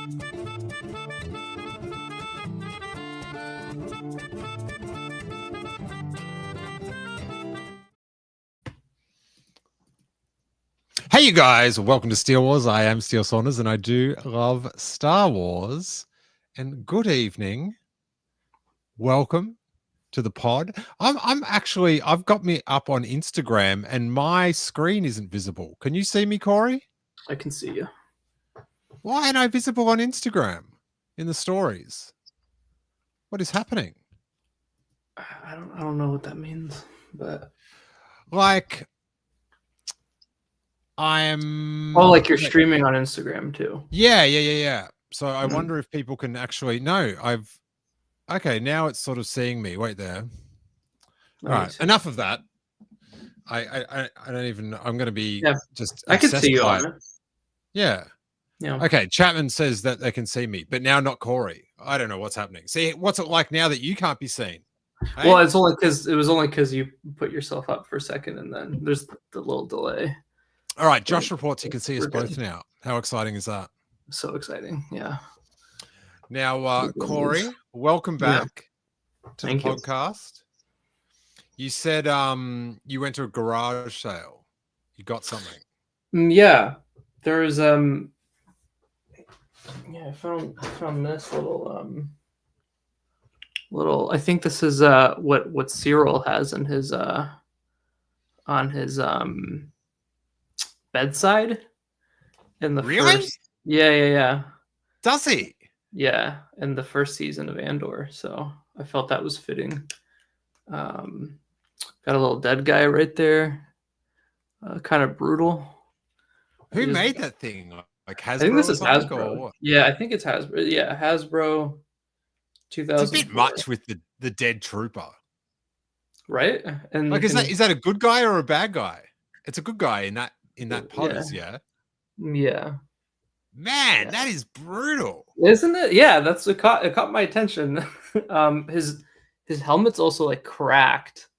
Hey, you guys, welcome to Steele Wars. I am Steele Saunders, and I do love Star Wars. And good evening. Welcome to the pod. I've got me up on Instagram, and my screen isn't visible. Can you see me, Corey? I can see you. Why aren't I visible on Instagram in the stories? What is happening? I don't know what that means, but like I'm like you're streaming on Instagram too. Yeah. So I wonder if people can actually okay, now it's sort of seeing me. Wait there. All right, enough of that. I don't even. I'm going to be just. I can see you on it. Yeah. Okay. Chapman says that they can see me, but now not Corey. I don't know what's happening. See, what's it like now that you can't be seen? Hey? Well, it was only because you put yourself up for a second, and then there's the little delay. All right. Josh reports he can see us both now. How exciting is that? So exciting. Yeah. Now, Corey, welcome back to the podcast. You said you went to a garage sale. You got something. Yeah. There's I found this little I think this is what Cyril has in his on his bedside in the first. Yeah. Does he? Yeah, in the first season of Andor. So I felt that was fitting. Got a little dead guy right there. Kind of brutal. Who made that thing? Like Hasbro? I think this is Hasbro. Yeah, I think it's Hasbro. Yeah, Hasbro 2000. It's a bit much with the dead trooper. Right? And like is that a good guy or a bad guy? It's a good guy in that pod, yeah. Yeah. Man, that is brutal, isn't it? Yeah, it caught my attention. His helmet's also like cracked.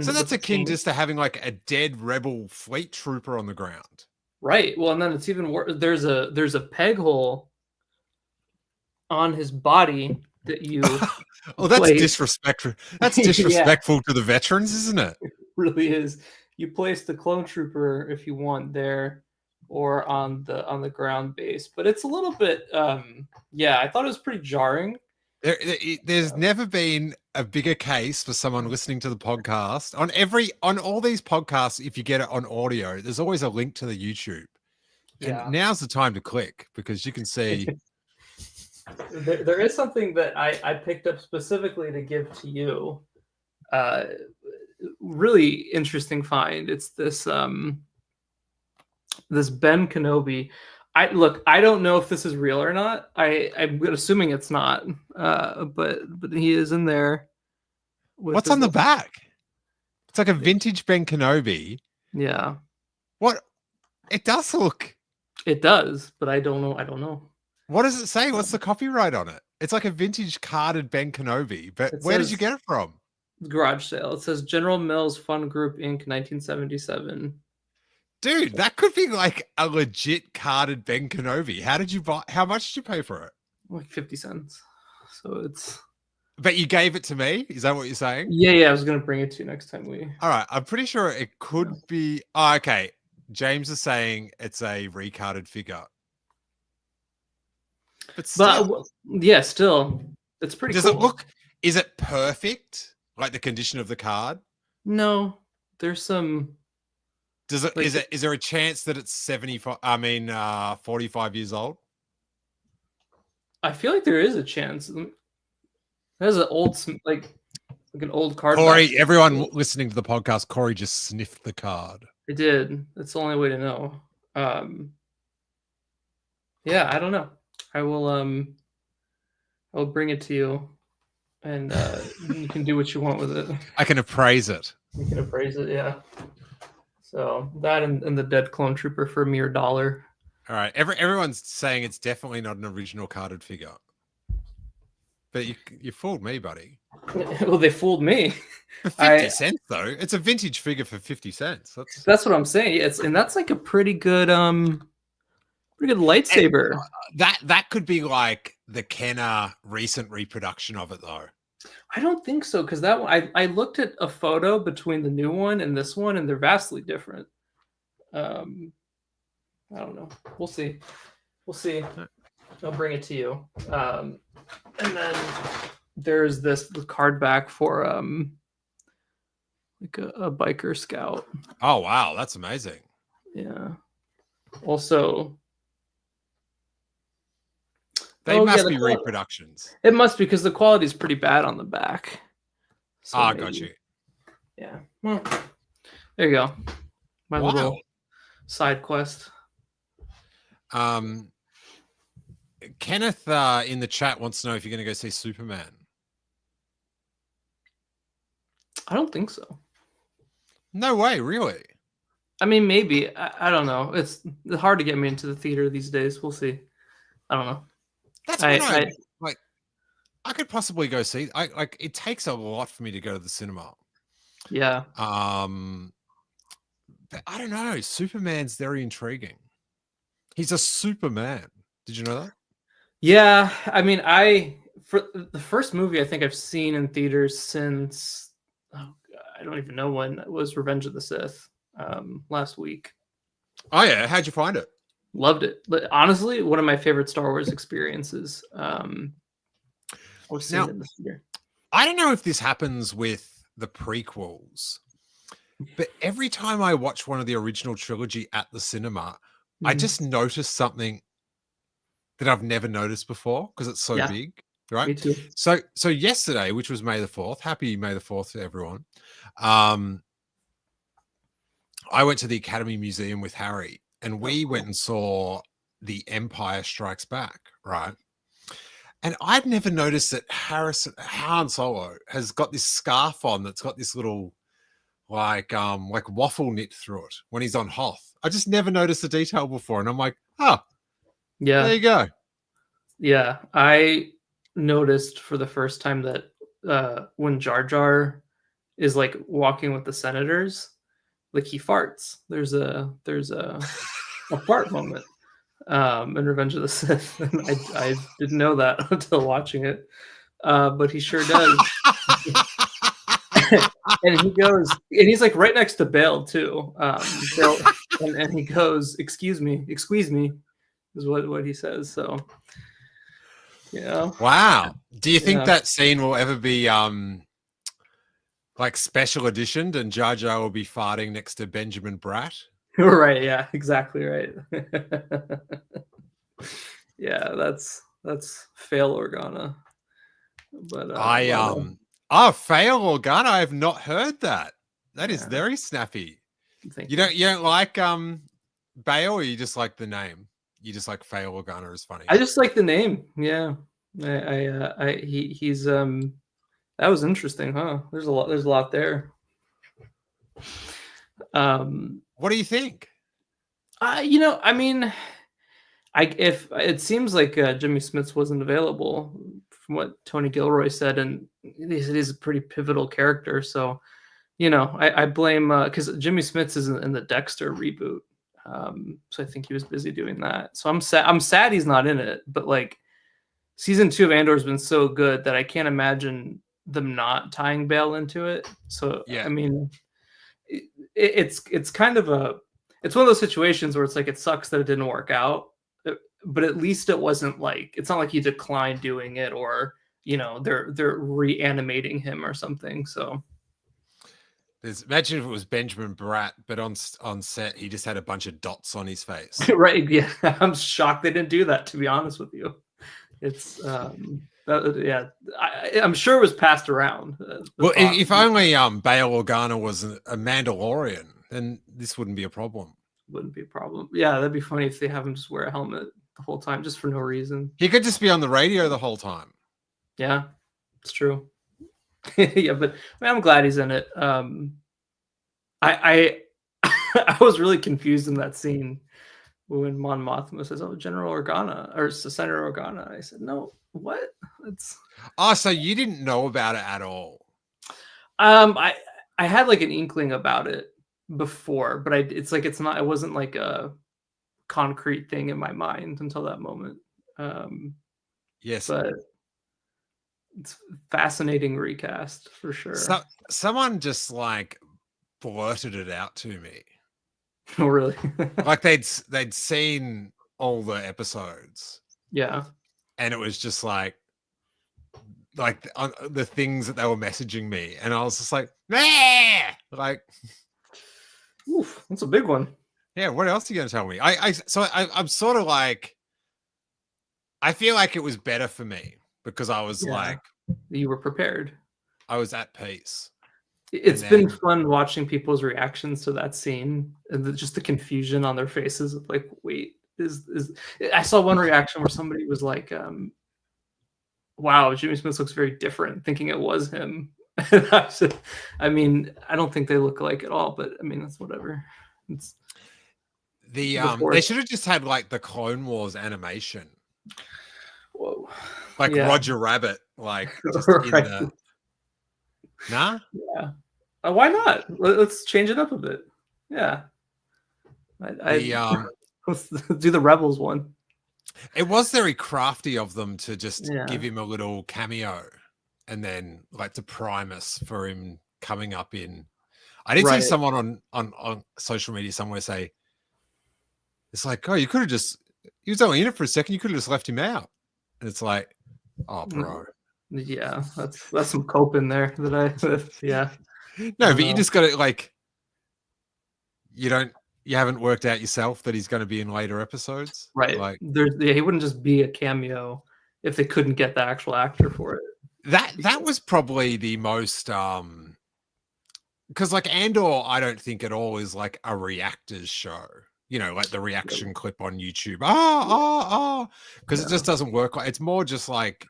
So that's akin just to having like a dead rebel fleet trooper on the ground, right? Well, and then it's even worse. There's a peg hole on his body that you. Oh, that's disrespectful. That's disrespectful to the veterans, isn't it? It really is. You place the clone trooper if you want there, or on the ground base, but it's a little bit I thought it was pretty jarring. There's never been a bigger case for someone listening to the podcast on all these podcasts. If you get it on audio, there's always a link to the YouTube, and now's the time to click because you can see there is something that I picked up specifically to give to you. Really interesting find. It's this this Ben Kenobi. I don't know if this is real or not. I'm assuming it's not. But he is in there. What's on the back? It's like a vintage Ben Kenobi. Yeah. What? It does look. It does, but I don't know. What does it say? What's the copyright on it? It's like a vintage carded Ben Kenobi. But where did you get it from? Garage sale. It says General Mills Fun Group Inc. 1977. Dude, that could be like a legit carded Ben Kenobi. How much did you pay for it? Like 50 cents. So it's. But you gave it to me? Is that what you're saying? Yeah. I was going to bring it to you next time we. All right. I'm pretty sure it could be. Oh, okay. James is saying it's a recarded figure. But still. Still. It's pretty Does it look. Is it perfect? Like the condition of the card? No. There's some. Does it? Like, is there a chance that it's 45 years old? I feel like there is a chance. There's an old like an old card. Corey, everyone listening to the podcast, Corey just sniffed the card. I did. That's the only way to know. Yeah, I don't know. I will bring it to you, and you can do what you want with it. I can appraise it. You can appraise it, yeah. So that and the dead clone trooper for a mere $1. All right. Everyone's saying it's definitely not an original carded figure. But you fooled me, buddy. Well, they fooled me. For 50 cents, though. It's a vintage figure for 50 cents. That's what I'm saying. That's like a pretty good Pretty good lightsaber. That could be like the Kenner recent reproduction of it, though. I don't think so, because that one I looked at a photo between the new one and this one, and they're vastly different. I don't know. We'll see. We'll see. I'll bring it to you. And then there's this card back for like a biker scout. Oh wow, that's amazing. Yeah. Also, they must be reproductions. It must be, because the quality is pretty bad on the back. So got you. Yeah. Well, there you go. My little side quest. Kenneth in the chat wants to know if you're going to go see Superman. I don't think so. No way, really? I mean, maybe. I don't know. It's hard to get me into the theater these days. We'll see. I don't know. That's what I could possibly go see. It takes a lot for me to go to the cinema. Yeah. But I don't know. Superman's very intriguing. He's a Superman. Did you know that? Yeah. I mean, for the first movie I think I've seen in theaters since I don't even know when it was, Revenge of the Sith, last week. Oh yeah, how'd you find it? Loved it. Honestly, one of my favorite Star Wars experiences. Was seen in this year. I don't know if this happens with the prequels, but every time I watch one of the original trilogy at the cinema, I just notice something that I've never noticed before because it's so big, right? Me too. So yesterday, which was May the 4th, happy May the 4th to everyone. I went to the Academy Museum with Harry, and we went and saw The Empire Strikes Back, right? And I'd never noticed that Han Solo has got this scarf on that's got this little like waffle knit through it when he's on Hoth. I just never noticed the detail before, and I'm like, yeah, there you go. Yeah, I noticed for the first time that when Jar Jar is like walking with the senators, like he farts. There's a fart moment in Revenge of the Sith, and I didn't know that until watching it, but he sure does. And he goes, and he's like right next to Bail too. Bail, and he goes, "Excuse me," is what he says. So, yeah. Wow. Do you think that scene will ever be like special editioned, and Jar Jar will be farting next to Benjamin Bratt? Right. Yeah. Exactly right. Yeah. That's Fail Organa. But Fail Organa. I have not heard that. That is very snappy. You don't like Bale, or you just like the name? You just like Fail Organa is funny. I just like the name. Yeah. He's that was interesting, huh? There's a lot there. What do you think? I mean, if it seems like Jimmy Smits wasn't available from what Tony Gilroy said, and it is a pretty pivotal character. So, I blame because Jimmy Smits is in the Dexter reboot. So I think he was busy doing that. So I'm sad he's not in it. But like, season 2 of Andor has been so good that I can't imagine them not tying Bale into it. So yeah, I mean, it's kind of it's one of those situations where it's like it sucks that it didn't work out, but at least it wasn't like, it's not like he declined doing it, or they're reanimating him or something. So imagine if it was Benjamin Bratt, but on set he just had a bunch of dots on his face. Right? Yeah, I'm shocked they didn't do that, to be honest with you. It's yeah, I'm sure it was passed around. Well, if only Bail Organa was a Mandalorian, then this wouldn't be a problem. Wouldn't be a problem. Yeah, that'd be funny if they have him just wear a helmet the whole time, just for no reason. He could just be on the radio the whole time. Yeah, it's true. Yeah, but I mean, I'm glad he's in it. I was really confused in that scene when Mon Mothma says, "Oh, General Organa," or Senator Organa. I said, "No, what?" It's so you didn't know about it at all? I had like an inkling about it before, but it wasn't like a concrete thing in my mind until that moment. Yes. But it's fascinating recast for sure. So someone just like blurted it out to me. Oh, really? Like they'd seen all the episodes. Yeah. And it was just like the things that they were messaging me, and I was just like, nah! Like, oof, that's a big one. Yeah, what else are you going to tell me? I'm sort of like, I feel like it was better for me because I was like, you were prepared. I was at peace. It's been fun watching people's reactions to that scene and just the confusion on their faces of like, wait, is I saw one reaction where somebody was like, wow, Jimmy Smith looks very different, thinking it was him. I mean, I don't think they look alike at all, but I mean, that's whatever. It's they should have just had like the Clone Wars animation. Whoa. Like Roger Rabbit, like just right. in the Nah? Yeah. Why not? Let's change it up a bit. Yeah. Let's do the Rebels one. It was very crafty of them to just give him a little cameo and then like to prime us for him coming up in. I did see someone on social media somewhere say, it's like, oh, you could have just, he was only in it for a second, you could have just left him out. And it's like, oh, bro. Yeah, that's some cope in there yeah. No, but you just got to like, you haven't worked out yourself that he's going to be in later episodes, right? Like, he wouldn't just be a cameo if they couldn't get the actual actor for it. That was probably the most because like Andor, I don't think at all is like a reactors show. You know, like the reaction clip on YouTube. Because it just doesn't work. It's more just like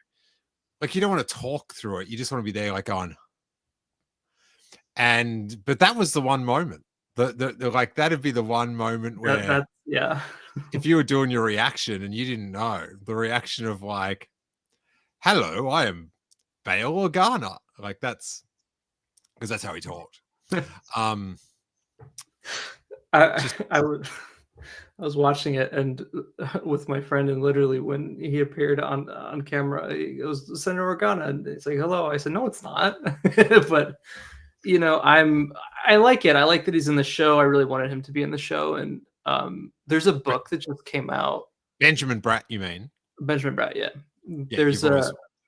you don't want to talk through it. You just want to be there, like going. But that was the one moment. The like that'd be the one moment where if you were doing your reaction and you didn't know the reaction of like, hello, I am Bail Organa. Like that's because that's how he talked. I was watching it and with my friend, and literally when he appeared on camera, he goes, Senator Organa, and it's like, hello. I said, no, it's not. But you know, I like it. I like that he's in the show. I really wanted him to be in the show. And there's a book that just came out. Benjamin Bratt, you mean? Benjamin Bratt, yeah. There's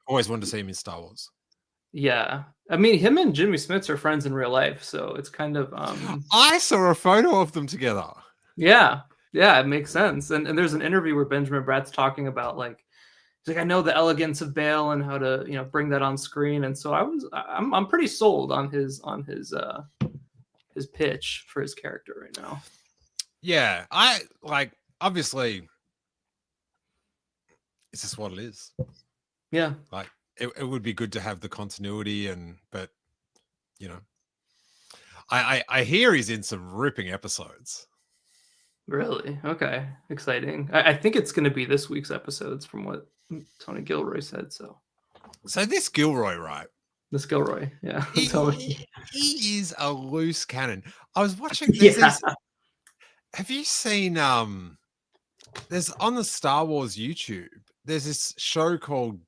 always wanted to see him in Star Wars. Yeah. I mean, him and Jimmy Smits are friends in real life, so it's kind of I saw a photo of them together. Yeah, it makes sense. And there's an interview where Benjamin Bratt's talking about like, he's like, I know the elegance of Bail and how to, you know, bring that on screen. And so I'm pretty sold on his pitch for his character right now. Yeah, I like, obviously it's just what it is. Yeah, like it would be good to have the continuity, but you know, I hear he's in some ripping episodes. Really? Okay, exciting. I think it's going to be this week's episodes from what Tony Gilroy said. So this Gilroy, right? This Gilroy, yeah. He is a loose cannon. I was watching have you seen there's on the Star Wars YouTube, there's this show called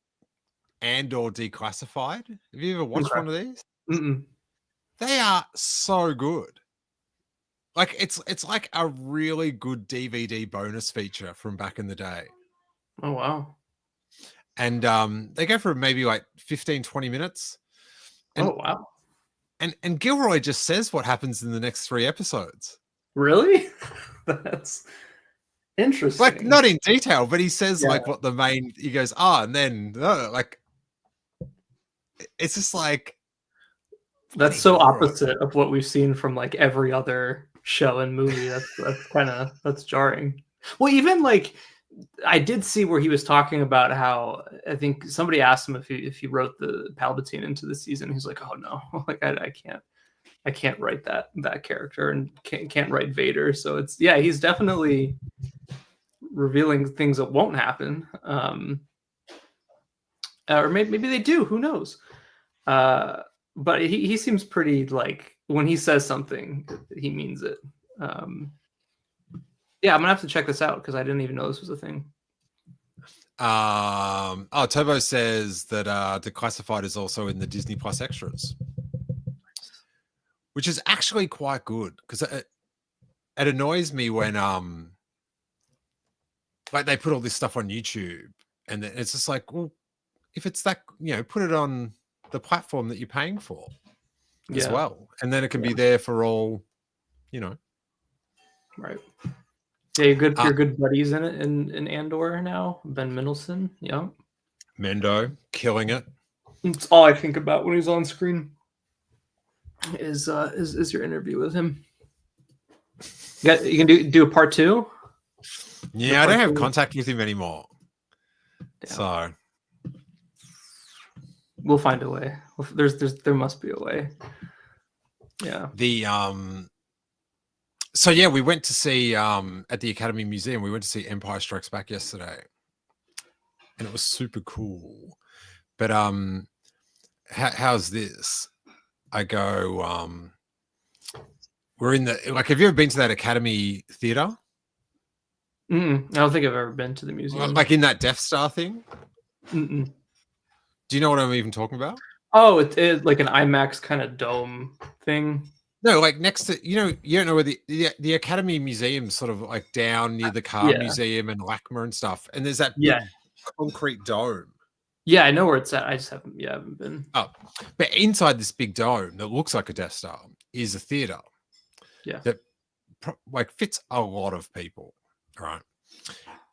Andor Declassified. Have you ever watched one of these? Mm-mm. They are so good. Like it's like a really good DVD bonus feature from back in the day. Oh wow. And they go for maybe like 15, 20 minutes. And, oh wow. And Gilroy just says what happens in the next 3 episodes. Really? That's interesting. Like not in detail, but he says like what he goes, and then like it's just like that's so opposite of what we've seen from like every other show and movie. That's jarring. Well, even like I did see where he was talking about how I think somebody asked him if he wrote the Palpatine into the season. He's like, oh no, like I can't write that character and can't write Vader. So it's he's definitely revealing things that won't happen. Or maybe they do. Who knows? But he seems pretty like when he says something, he means it. Yeah, I'm gonna have to check this out because I didn't even know this was a thing. Tobo says that Declassified is also in the Disney Plus extras, which is actually quite good because it annoys me when like they put all this stuff on YouTube and then it's just like, well, if it's that, put it on the platform that you're paying for as well, and then it can be there for all, Right. Yeah, you're good buddies in it in Andor now. Ben Mendelsohn. Yeah. Mendo killing it. It's all I think about when he's on screen. Is your interview with him? You can do a part 2. Yeah, I don't have contact with him anymore. Damn. So we'll find a way. There must be a way. Yeah. So yeah, we went to see at the Academy Museum. We went to see Empire Strikes Back yesterday, and it was super cool. But how's this? I go. We're in the have you ever been to that Academy Theater? I don't think I've ever been to the museum. Like in that Death Star thing? Do you know what I'm even talking about? Oh, it's like an IMAX kind of dome thing. No, like next to, you don't know where the Academy Museum sort of like down near the car museum and LACMA and stuff. And there's that big concrete dome. Yeah, I know where it's at. I just haven't been. Oh, but inside this big dome that looks like a Death Star is a theater. Yeah. That like fits a lot of people. Right.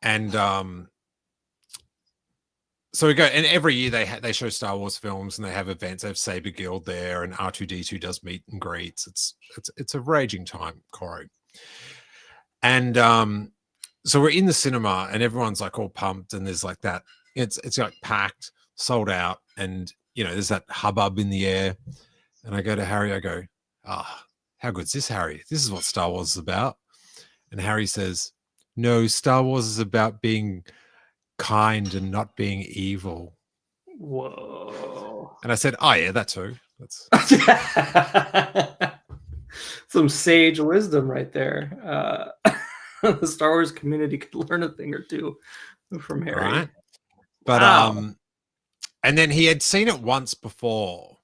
And so we go, and every year they show Star Wars films and they have events. They have Saber Guild there, and R2D2 does meet and greets. It's a raging time, Corey. And so we're in the cinema, and everyone's like all pumped, and there's like that. It's like packed, sold out, and there's that hubbub in the air. And I go to Harry, I go, how good's this, Harry? This is what Star Wars is about. And Harry says, no, Star Wars is about being kind and not being evil. Whoa. And I said, oh yeah, that too. That's some sage wisdom right there. The Star Wars community could learn a thing or two from Harry. Right. But and then he had seen it once before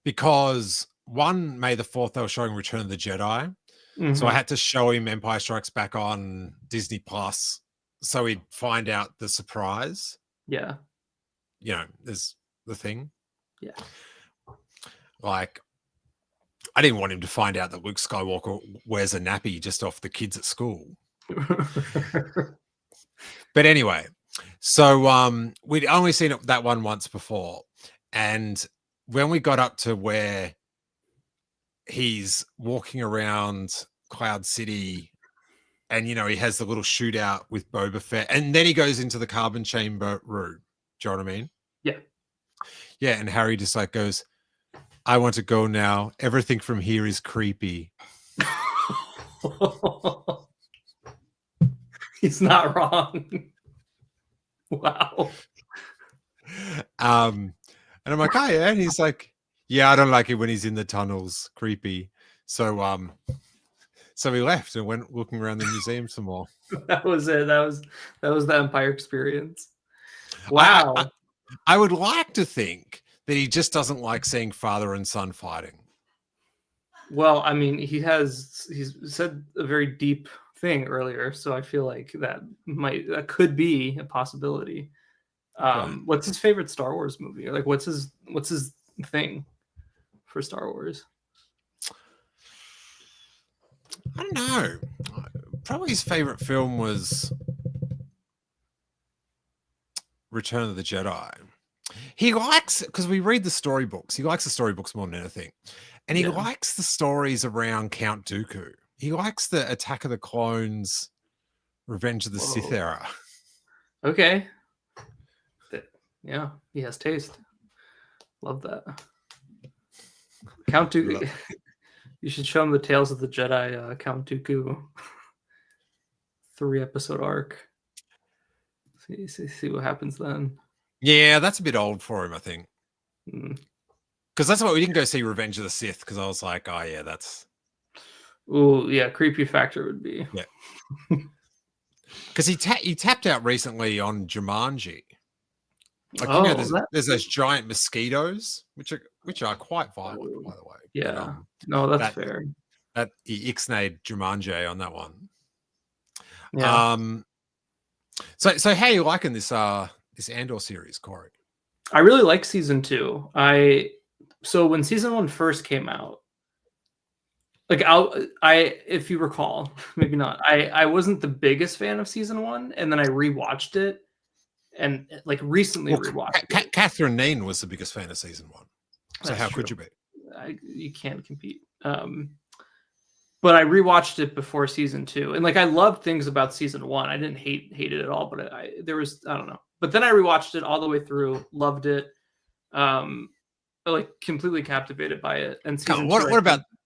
because one May the 4th they were showing Return of the Jedi. So I had to show him Empire Strikes Back on Disney Plus so he'd find out the surprise. Yeah. There's the thing. Yeah. Like, I didn't want him to find out that Luke Skywalker wears a nappy just off the kids at school. But anyway, so we'd only seen that one once before. And when we got up to where he's walking around Cloud City and, he has the little shootout with Boba Fett. And then he goes into the carbon chamber room. Do you know what I mean? Yeah. Yeah. And Harry just like goes, I want to go now. Everything from here is creepy. He's not wrong. Wow. And I'm like, oh yeah. And he's like, yeah, I don't like it when he's in the tunnels. Creepy. So we left and went looking around the museum some more. That was it. That was the Empire experience. Wow. I would like to think that he just doesn't like seeing father and son fighting. Well, I mean, he's said a very deep thing earlier, so I feel like that could be a possibility. What's his favorite Star Wars movie? Like, what's his thing for Star Wars? I don't know. Probably his favorite film was Return of the Jedi. He likes, because we read the storybooks, he likes the storybooks more than anything. And he likes the stories around Count Dooku. He likes the Attack of the Clones, Revenge of the Sith era. Okay. Yeah, he has taste. Love that. Count Dooku. You should show him the Tales of the Jedi Count Dooku 3-episode arc. See what happens then. Yeah, that's a bit old for him, I think. Because that's why we didn't go see Revenge of the Sith, because I was like, oh yeah, that's Ooh, yeah, creepy factor would be. Yeah. Because he tapped out recently on Jumanji. Like, you know, Oh, that. there's those giant mosquitoes, which are quite violent, by the way. But Yeah. No, that's that fair. that he ixnayed Jumanji on that one. Yeah. So how are you liking this Andor series, Corey? I really like season 2. So when season 1 first came out, like if you recall, maybe not. I wasn't the biggest fan of season 1, and then I rewatched it, and like recently rewatched it. Catherine Neen was the biggest fan of season 1. So That's how true. could you be? You can't compete. But I rewatched it before season 2, and like I loved things about season 1. I didn't hate it at all, but there was, I don't know. But then I rewatched it all the way through, loved it, like completely captivated by it. And season 2.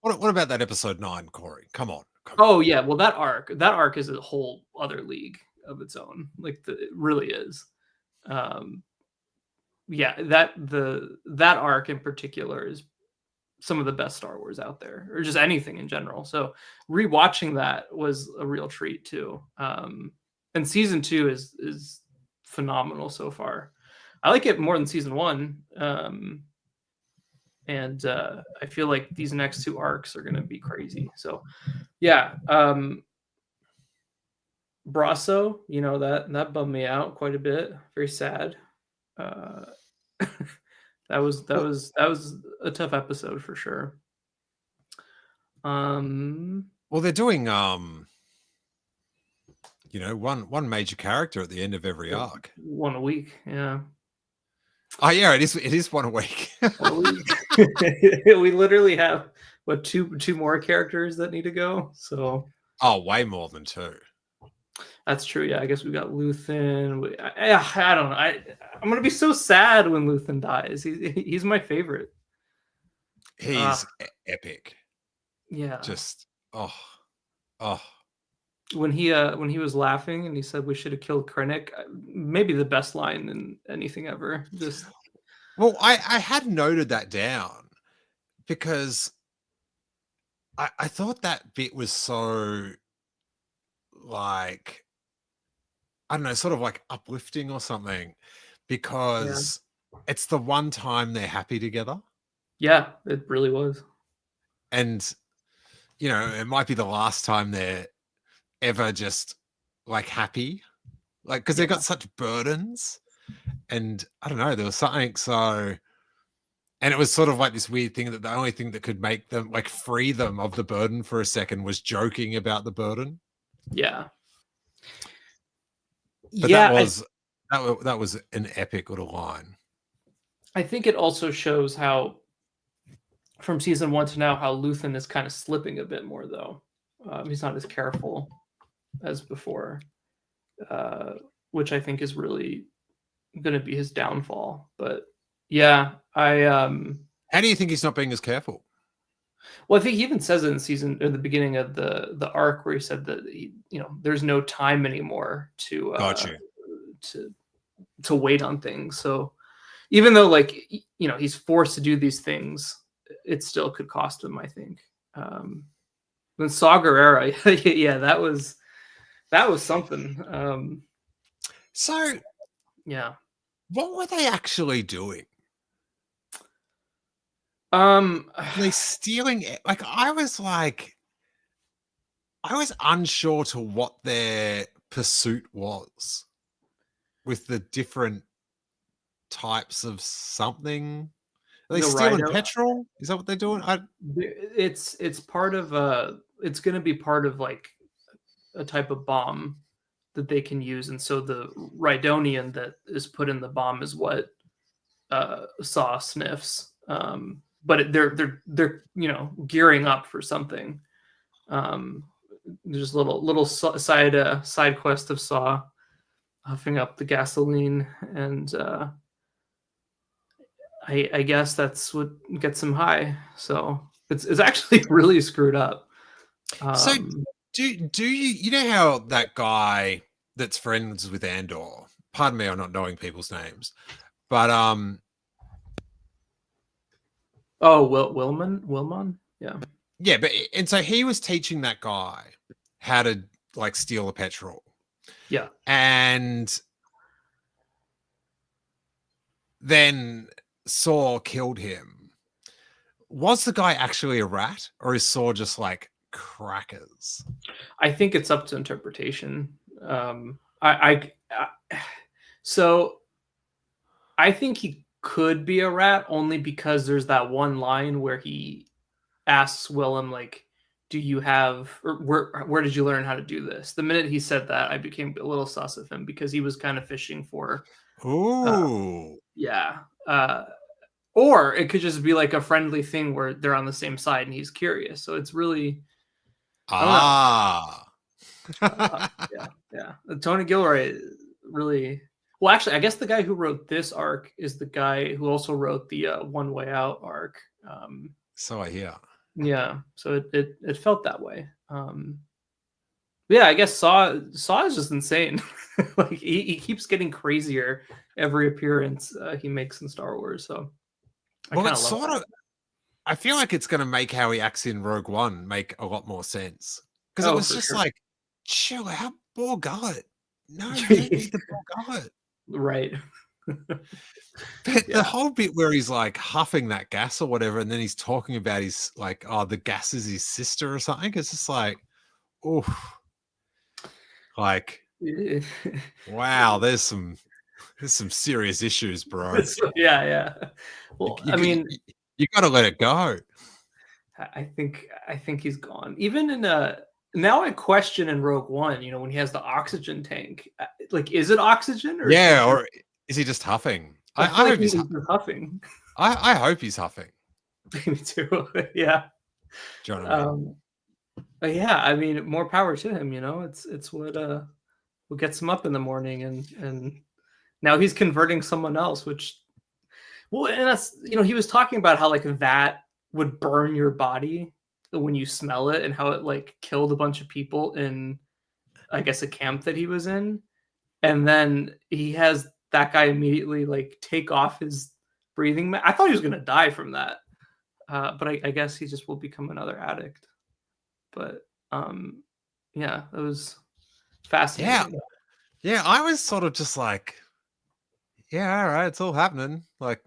What about that episode 9, Corey? Come on. Oh yeah, well that arc is a whole other league of its own. Like it really is. Yeah, that arc in particular is some of the best Star Wars out there, or just anything in general. So rewatching that was a real treat too. And season 2 is phenomenal so far. I like it more than season 1. And I feel like these next 2 arcs are going to be crazy. So yeah, Brasso, that bummed me out quite a bit. Very sad. That was a tough episode for sure. Well, they're doing one major character at the end of every arc. One a week, yeah. Oh yeah, it is one a week. We literally have two more characters that need to go. So way more than 2. That's true. Yeah, I guess we got Luthen. I don't know. I'm gonna be so sad when Luthen dies. He's my favorite. He's epic. Yeah. Just When he was laughing and he said we should have killed Krennic, maybe the best line in anything ever. Just well, I had noted that down because I thought that bit was so like, I don't know, sort of like uplifting or something, because it's the one time they're happy together. Yeah, it really was. And it might be the last time they're ever just like happy, like, because they've got such burdens. And I don't know, there was something and it was sort of like this weird thing that the only thing that could make them like free them of the burden for a second was joking about the burden. Yeah. But that was an epic little line. I think it also shows how, from season 1 to now, how Luthen is kind of slipping a bit more, though. He's not as careful as before, which I think is really going to be his downfall. But yeah, how do you think he's not being as careful? Well, I think he even says it in the beginning of the arc, where he said that there's no time anymore to wait on things. So even though he's forced to do these things, it still could cost him, I think. Then Saw Gerrera, yeah, that was something. So yeah, what were they actually doing? They stealing, like, I was unsure to what their pursuit was with the different types of something. Are they stealing petrol? Is that what they're doing? It's part of it's going to be part of like a type of bomb that they can use, and so the Rhydonian that is put in the bomb is what Saw sniffs. But they're gearing up for something. There's little side quest of Saw huffing up the gasoline, and I guess that's what gets him high. So it's actually really screwed up. So do you know how that guy that's friends with Andor? Pardon me, I'm not knowing people's names, but Wilmon, yeah. Yeah, and so he was teaching that guy how to like steal the petrol. Yeah. And then Saw killed him. Was the guy actually a rat, or is Saw just like crackers? I think it's up to interpretation. So I think he could be a rat only because there's that one line where he asks Willem, like, do you have, or where did you learn how to do this? The minute he said that, I became a little sus of him because he was kind of fishing for, Ooh. yeah. Or it could just be like a friendly thing where they're on the same side and he's curious. So it's really, I don't know. Ah. Yeah. Tony Gilroy really. Well, actually, I guess the guy who wrote this arc is the guy who also wrote the One Way Out arc. So I hear. Yeah, so it felt that way. Yeah, I guess Saw is just insane. Like he keeps getting crazier every appearance he makes in Star Wars. So I Well, kind it's of love sort that. of. I feel like it's going to make how he acts in Rogue One make a lot more sense, because it Oh, was for just sure. like, chill out, Ball Gullet. No, you don't need the Ball Gullet. Right. But the Yeah. whole bit where he's like huffing that gas or whatever, and then he's talking about his like, oh, the gas is his sister or something. It's just like, oh, like, wow, there's some serious issues, bro. Yeah. Well, I mean, You got to let it go. I think he's gone. Even in now I question in Rogue One, when he has the oxygen tank, like is it oxygen or is he Yeah, just, or is he just huffing? I I feel like hope he's he's. just huffing. I hope he's huffing. Me too. Yeah. Do you know what I mean? But yeah, I mean, more power to him. It's what gets him up in the morning, and now he's converting someone else. Which, well, and that's he was talking about how like that would burn your body when you smell it, and how it like killed a bunch of people in, I guess, a camp that he was in, and then he has that guy immediately like take off his breathing. I thought he was gonna die from that, but I guess he just will become another addict. But yeah, it was Yeah, fascinating. yeah. I was sort of just like, yeah, all right, it's all happening. Like,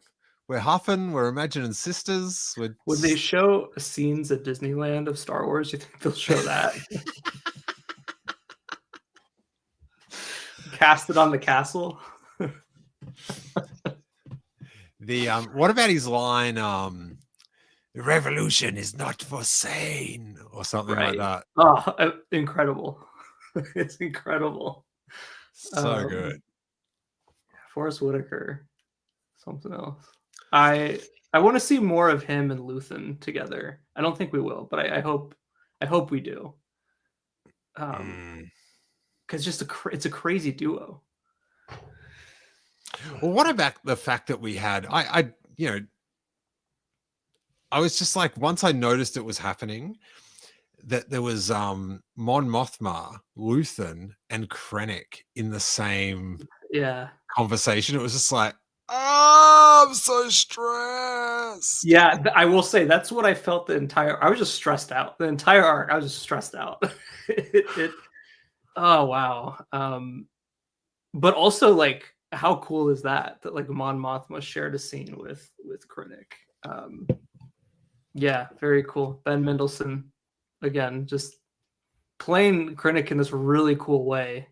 we're huffing, we're imagining sisters. We're Would they show scenes at Disneyland of Star Wars? You think they'll show that? Cast it on the castle? the What about his line? The revolution is not for sane, or something like Right. that. Oh, incredible. It's incredible. So Um, good. Forrest Whitaker, something else. I want to see more of him and Luthen together. I don't think we will, but I hope we do. Because it's a crazy duo. Well, what about the fact that we had? I was just like, once I noticed it was happening, that there was Mon Mothma, Luthen, and Krennic in the same Yeah. conversation. It was just like, oh, I'm so stressed. Yeah, I will say that's what I felt the entire. I was just stressed out. The entire arc, I was just stressed out. Oh wow. But also like, how cool is that? That like Mon Mothma shared a scene with Krennic. Yeah, very cool. Ben Mendelsohn, again, just playing Krennic in this really cool way.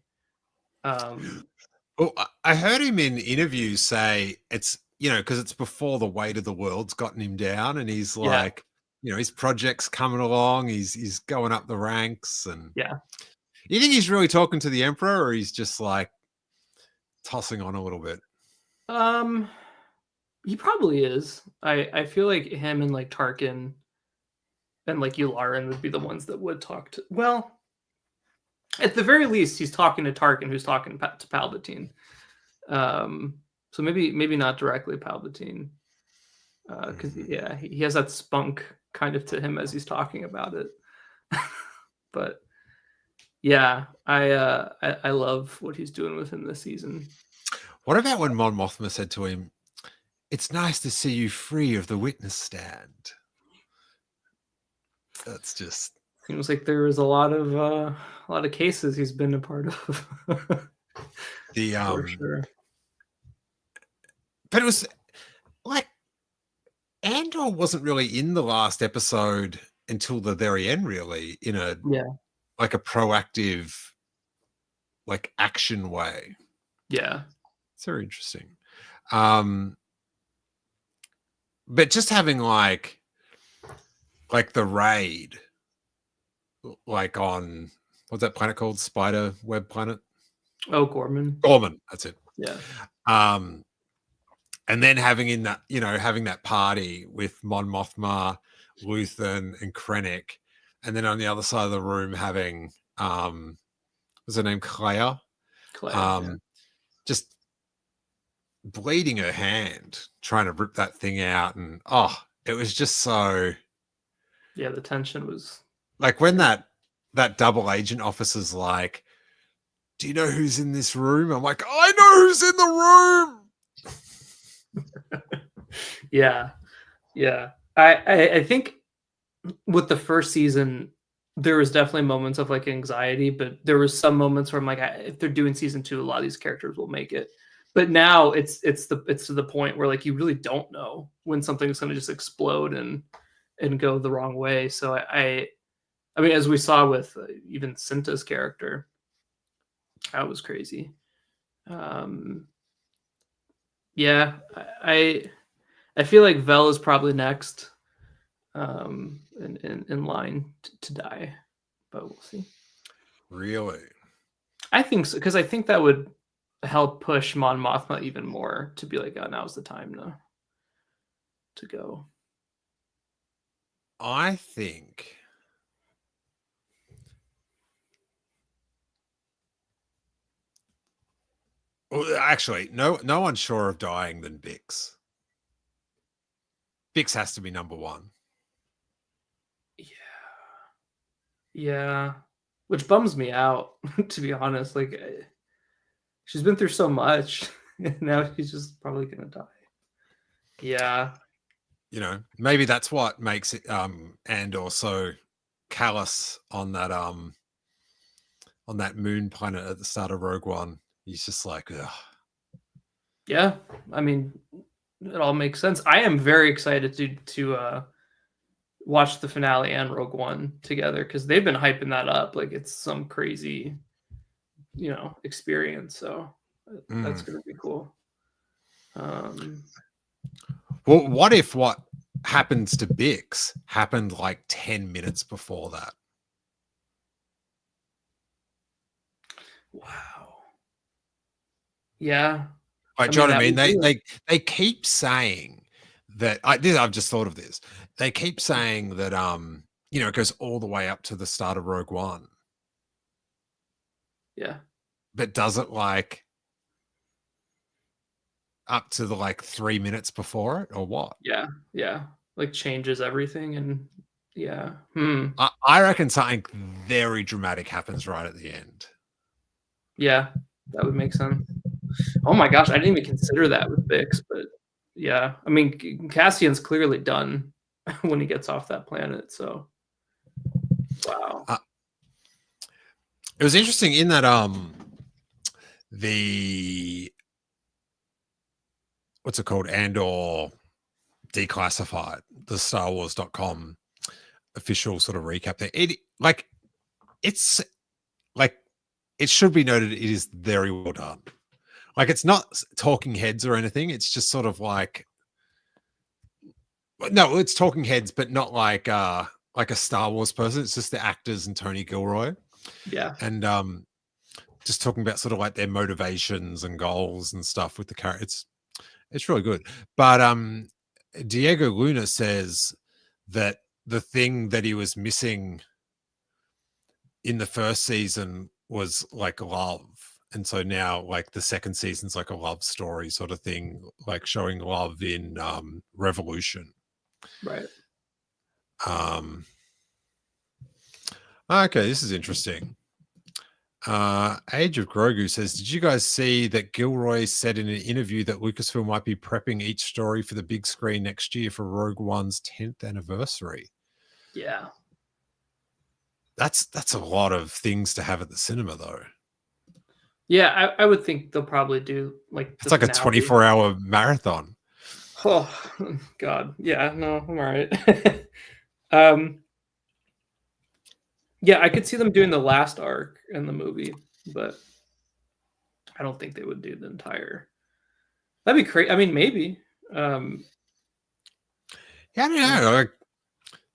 Well, I heard him in interviews say it's, because it's before the weight of the world's gotten him down, and he's Yeah, like, his project's coming along, he's going up the ranks, and yeah. you think he's really talking to the Emperor, or he's just like tossing on a little bit? He probably is. I feel like him and like Tarkin and like Yularen would be the ones that would talk to. Well, at the very least, he's talking to Tarkin, who's talking to Palpatine. So maybe not directly Palpatine, because yeah, he has that spunk kind of to him as he's talking about it. But yeah, I love what he's doing with him this season. What about when Mon Mothma said to him, "It's nice to see you free of the witness stand"? That's just seems like there was a lot of cases he's been a part of. the For sure. But it was like Andor wasn't really in the last episode until the very end, really, in a Yeah. like a proactive, like action way. Yeah. It's very interesting. But just having like the raid, like on what's that planet called? Spider Web Planet? Oh, Gorman. Gorman, that's it. Yeah. And then having in that, having that party with Mon Mothma, Luthen, and Krennic, and then on the other side of the room having what's her name? Claire. Claire. Just bleeding her hand, trying to rip that thing out, and it was just so. Yeah, the tension was Like when that double agent officer's like, "Do you know who's in this room?" I'm like, "I know who's in the room." Yeah. Yeah. I think with the first season, there was definitely moments of like anxiety, but there was some moments where I'm like, if they're doing season 2, a lot of these characters will make it. But now it's to the point where like you really don't know when something's going to just explode and go the wrong way. So I mean, as we saw with even Cinta's character, that was crazy. Yeah, I feel like Vel is probably next in line to die, but we'll see. Really? I think so, because I think that would help push Mon Mothma even more to be like, oh, now's the time to go. I think well, actually, no one's sure of dying than Bix. Bix has to be number one. Yeah, which bums me out, to be honest. Like, she's been through so much, and now she's just probably gonna die. Yeah, Maybe that's what makes it Andor so callous on that moon planet at the start of Rogue One. He's just like, ugh. Yeah, I mean, it all makes sense. I am very excited to watch the finale and Rogue One together because they've been hyping that up like it's some crazy, experience. So that's gonna be cool. Well, what if what happens to Bix happened like 10 minutes before that? Wow. Yeah. Like, do you know what I mean? They keep saying that. I've just thought of this. They keep saying that it goes all the way up to the start of Rogue One. Yeah. But does it like up to the 3 minutes before it or what? Yeah. Yeah. Like changes everything and yeah. I reckon something very dramatic happens right at the end. Yeah, that would make sense. Oh my gosh, I didn't even consider that with Bix, but yeah. I mean, Cassian's clearly done when he gets off that planet, so wow. It was interesting in that the what's it called? Andor Declassified, the StarWars.com official sort of recap there. It should be noted it is very well done. Like, it's not talking heads or anything. It's just sort of like, no, it's talking heads, but not like a Star Wars person. It's just the actors and Tony Gilroy. Yeah. And just talking about sort of like their motivations and goals and stuff with the character. It's really good. But Diego Luna says that the thing that he was missing in the first season was like love. And so now like the second season's like a love story sort of thing, like showing love in Revolution. Right. Okay, this is interesting. Age of Grogu says, did you guys see that Gilroy said in an interview that Lucasfilm might be prepping each story for the big screen next year for Rogue One's 10th anniversary? Yeah. that's a lot of things to have at the cinema, though. Yeah, I would think they'll probably do like It's the like a finale. 24-hour marathon. Oh God, yeah, no, I'm all right. Yeah, I could see them doing the last arc in the movie, but I don't think they would do the entire. That'd be crazy. I mean, maybe. Yeah, I don't know. Like,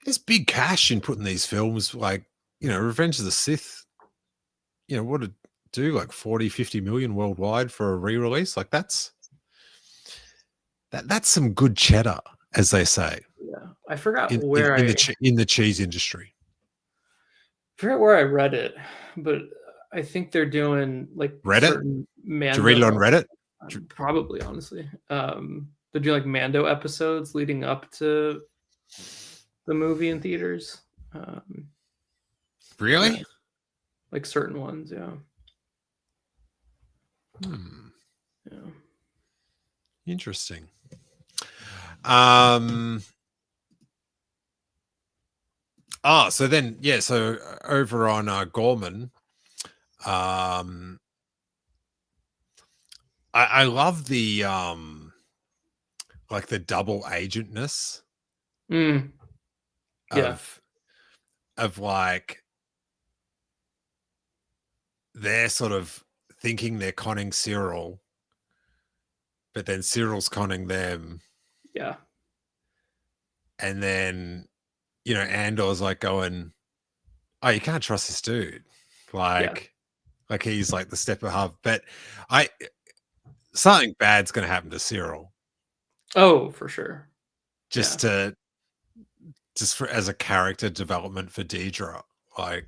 there's big cash in putting these films, like, Revenge of the Sith, what to do, like 40, 50 million worldwide for a re-release. Like, that's some good cheddar, as they say. Yeah, I forgot in where in the cheese industry. forget where I read it, but I think they're doing like Reddit? certain Did you read it on Mando. Reddit? Probably, honestly, they're doing like Mando episodes leading up to the movie in theaters. Really? Yeah, like certain ones, yeah. Yeah. Interesting. So then, yeah, so over on Gorman, I love the like the double agentness Yeah. of like they're sort of thinking they're conning Cyril, but then Cyril's conning them. Yeah. And then, Andor's like going, oh, you can't trust this dude. Like he's like the step above. But something bad's going to happen to Cyril. Oh, for sure. Just as a character development for Deidre. Like,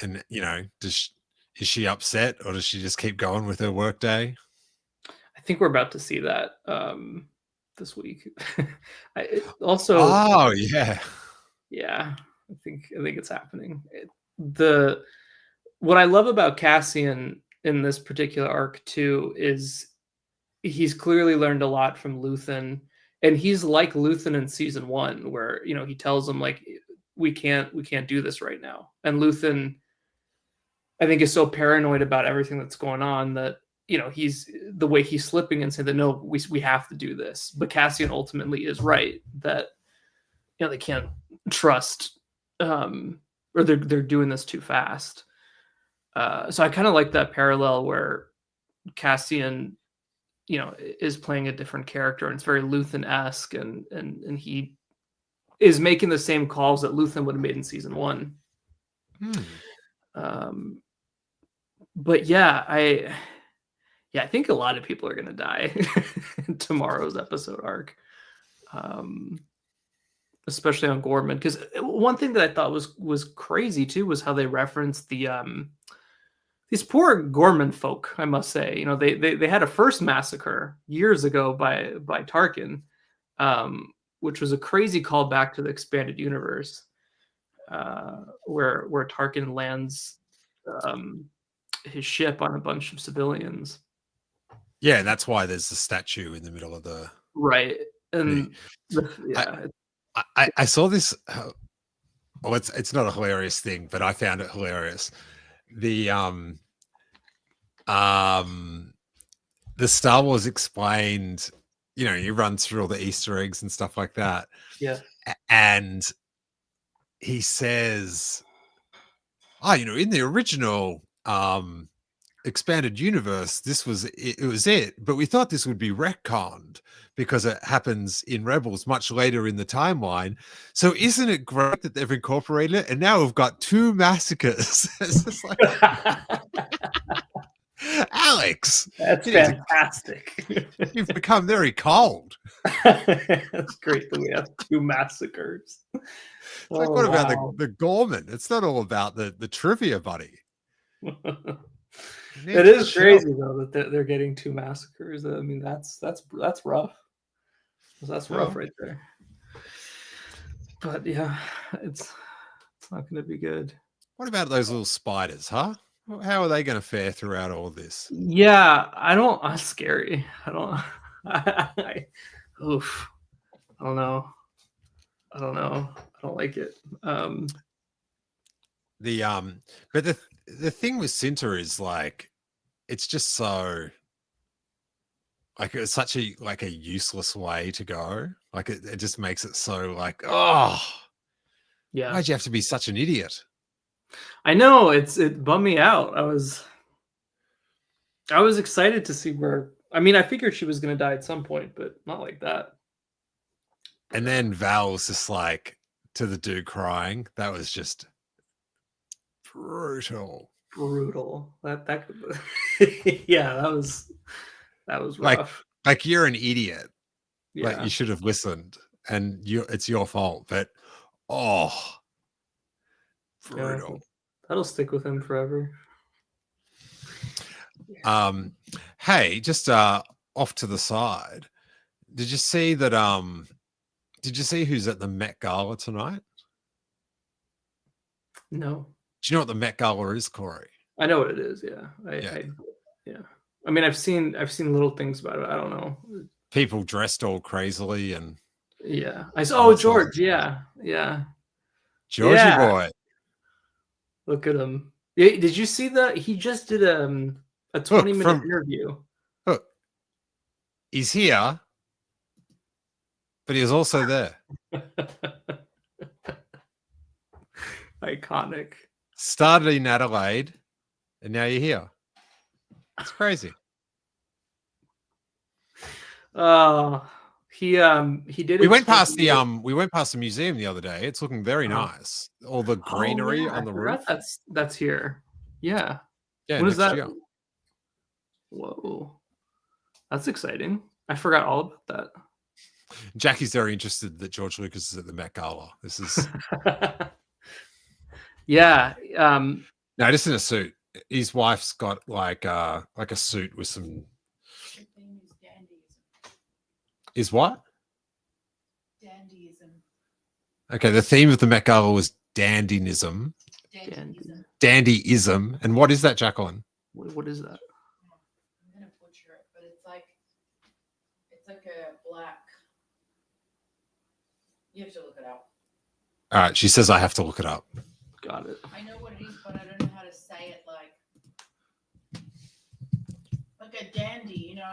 and, is she upset, or does she just keep going with her workday? I think we're about to see that this week. Also, oh yeah, I think it's happening. What I love about Cassian in this particular arc too is he's clearly learned a lot from Luthen, and he's like Luthen in season 1, where he tells him like we can't do this right now, and Luthen, I think, is so paranoid about everything that's going on that he's the way he's slipping and saying that no, we have to do this. But Cassian ultimately is right that they can't trust, or they're doing this too fast. So I kind of like that parallel where Cassian, is playing a different character, and it's very Luthen-esque, and he is making the same calls that Luthen would have made in season 1. But I think a lot of people are going to die in tomorrow's episode arc, especially on Gorman. Because one thing that I thought was crazy too was how they referenced these poor Gorman folk. I must say, they had a first massacre years ago by Tarkin, which was a crazy callback to the expanded universe, where Tarkin lands his ship on a bunch of civilians. Yeah, and that's why there's the statue in the middle of the right. And I saw this. Well, it's not a hilarious thing, but I found it hilarious. The Star Wars Explained, he runs through all the Easter eggs and stuff like that. Yeah. And he says, in the original expanded universe, this was it, but we thought this would be retconned because it happens in Rebels much later in the timeline. So isn't it great that they've incorporated it? And now we've got 2 massacres. It's just like, Alex, that's fantastic. You've become very cold. That's great that we have 2 massacres. It's like, what about the Gorman? It's not all about the trivia, buddy. It is crazy though that they're getting 2 massacres. I mean, that's rough. That's rough right there. But yeah, it's not going to be good. What about those little spiders, huh? How are they going to fare throughout all this? Yeah, that's scary. I don't know. I don't like it. But the thing with Cinta is like, it's just so like it's such a useless way to go. Like it just makes it so like, oh, Yeah, why'd you have to be such an idiot? I know it bummed me out. I was excited to see where. I mean, I figured she was going to die at some point, but not like that. And then Val was just like to the dude crying. That was just brutal. Brutal. That yeah, that was rough. Like you're an idiot. Yeah. Like you should have listened, and it's your fault. But oh, brutal. Yeah, that'll stick with him forever. Hey, just off to the side. Did you see that? Did you see who's at the Met Gala tonight? No. Do you know what the Met Gala is, Corey? I know what it is. Yeah. Yeah. I mean, I've seen little things about it. I don't know. People dressed all crazily and. Yeah. I saw. Oh, George. Yeah. Yeah. Georgie boy. Look at him. Did you see that? He just did a 20-minute interview. Look, he's here, but he was also there. Iconic. Started in Adelaide, and now you're here. It's crazy. He did. We went past the museum the other day. It's looking very nice. All the greenery on the roof. That's here. Yeah. Yeah. What is that? Year. Whoa, that's exciting. I forgot all about that. Jackie's very interested that George Lucas is at the Met Gala. This is. Yeah. No, just in a suit. His wife's got like a suit with some. Is what? Dandyism. Okay, the theme of the Met Gala was dandyism. Dandyism. And what is that, Jacqueline? What is that? I'm gonna butcher it, but it's like a black. You have to look it up. All right, she says I have to look it up. Got it. I know what it is, but I don't know how to say it like a dandy, you know.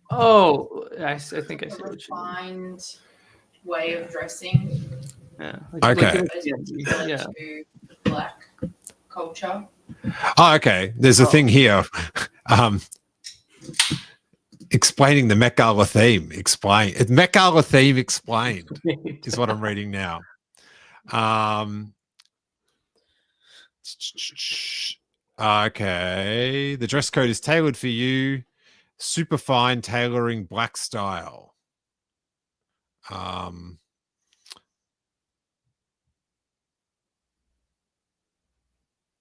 Oh, I think I see A what you mean. refined way of dressing. Yeah. Okay. Yeah. Black culture. Oh, okay. There's a thing here. Explaining the Met Gala theme. Met Gala theme explained is what I'm reading now. Okay. The dress code is tailored for you. Super fine tailoring, black style.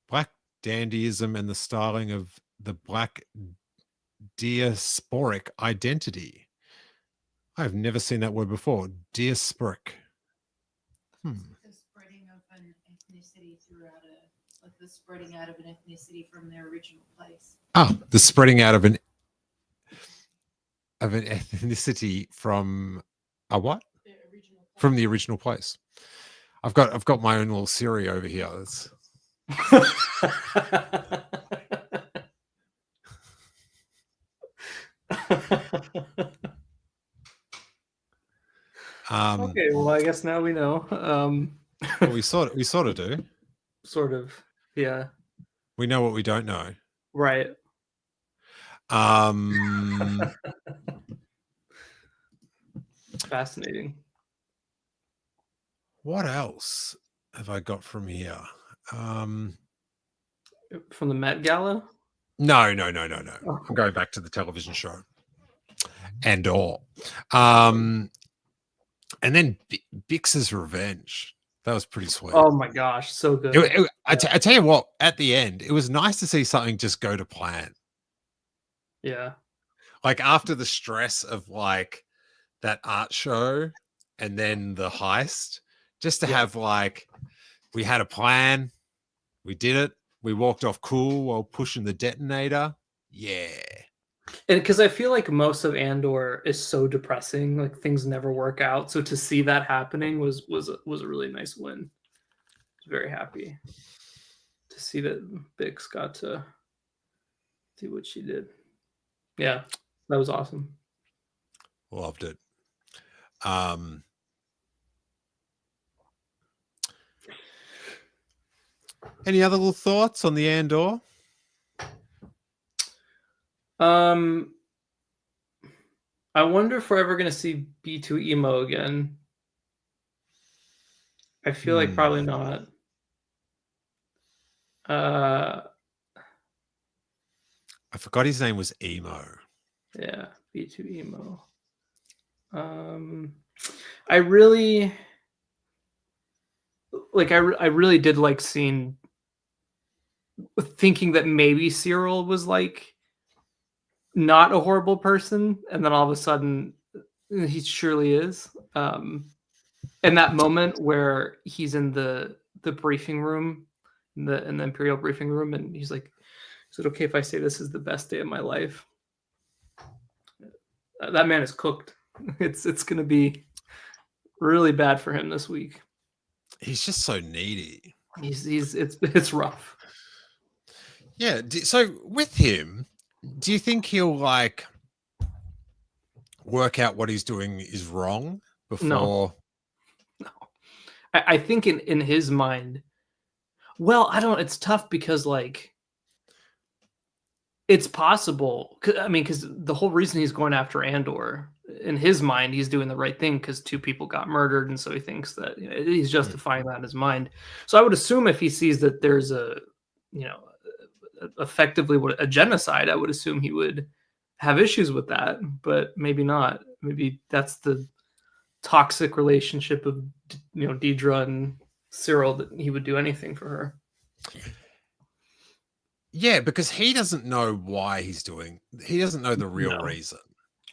Black dandyism and the styling of the black diasporic identity. I've never seen that word before. Diasporic. The spreading of an ethnicity throughout the spreading out of an ethnicity from their original place. Oh, the spreading out of an ethnicity from a what? From the original place. I've got my own little Siri over here. That's... Okay, well, I guess now we know. Well, we sort of do. Sort of, yeah. We know what we don't know. Right. Fascinating. What else have I got from here? From the Met Gala? No. Oh. I'm going back to the television show. Andor. And then Bix's Revenge. That was pretty sweet. Oh my gosh, so good. I tell you what, at the end, it was nice to see something just go to plan. Yeah. Like after the stress of like that art show and then the heist, just to have like, we had a plan, we did it, we walked off cool while pushing the detonator. Yeah. And because I feel like most of Andor is so depressing, like things never work out. So to see that happening was a really nice win. I was very happy to see that Bix got to do what she did. Yeah, that was awesome. Loved it. Any other little thoughts on the Andor? I wonder if we're ever going to see B2 emo again. I feel like probably not. I forgot his name was Emo. Yeah, B2 emo. I really like. I really did like seeing, thinking that maybe Cyril was like not a horrible person, and then all of a sudden he surely is. And that moment where he's in the briefing room, in the Imperial briefing room, and he's like, "Is it okay if I say this is the best day of my life?" That man is cooked. It's going to be really bad for him this week. He's just so needy. It's rough. Yeah. So with him, do you think he'll like work out what he's doing is wrong before? No. I think in his mind, well, I don't. It's tough because like it's possible. I mean, because the whole reason he's going after Andor, in his mind, he's doing the right thing because 2 people got murdered, and so he thinks that he's justifying that in his mind. So I would assume if he sees that there's effectively what a genocide, I would assume he would have issues with that, but maybe not. Maybe that's the toxic relationship of Deidre and Cyril, that he would do anything for her. Yeah, because he doesn't know why he doesn't know the real reason.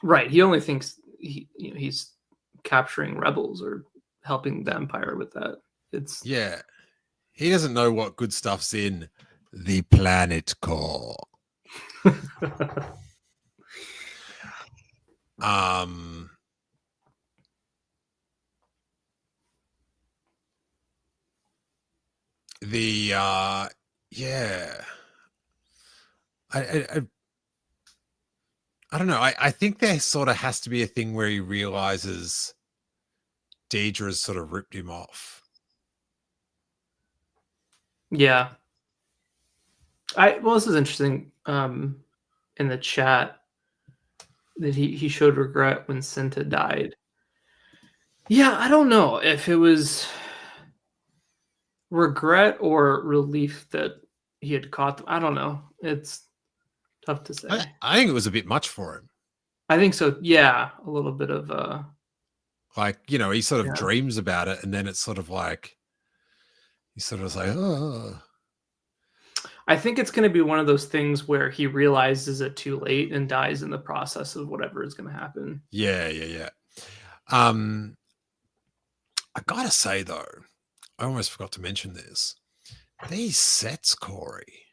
Right. He only thinks he's capturing rebels or helping the Empire with that. He doesn't know what good stuff's in the planet core. I don't know. I think there sort of has to be a thing where he realizes Deidre's sort of ripped him off. Yeah. Well, this is interesting. In the chat, that he showed regret when Cinta died. Yeah, I don't know if it was regret or relief that he had caught them. I don't know. It's tough to say. I think it was a bit much for him. I think so. Yeah, a little bit of like, he sort of dreams about it, and then it's sort of like he's sort of like, oh. I think it's going to be one of those things where he realizes it too late and dies in the process of whatever is going to happen. Yeah. I gotta say though, I almost forgot to mention this. These sets, Corey.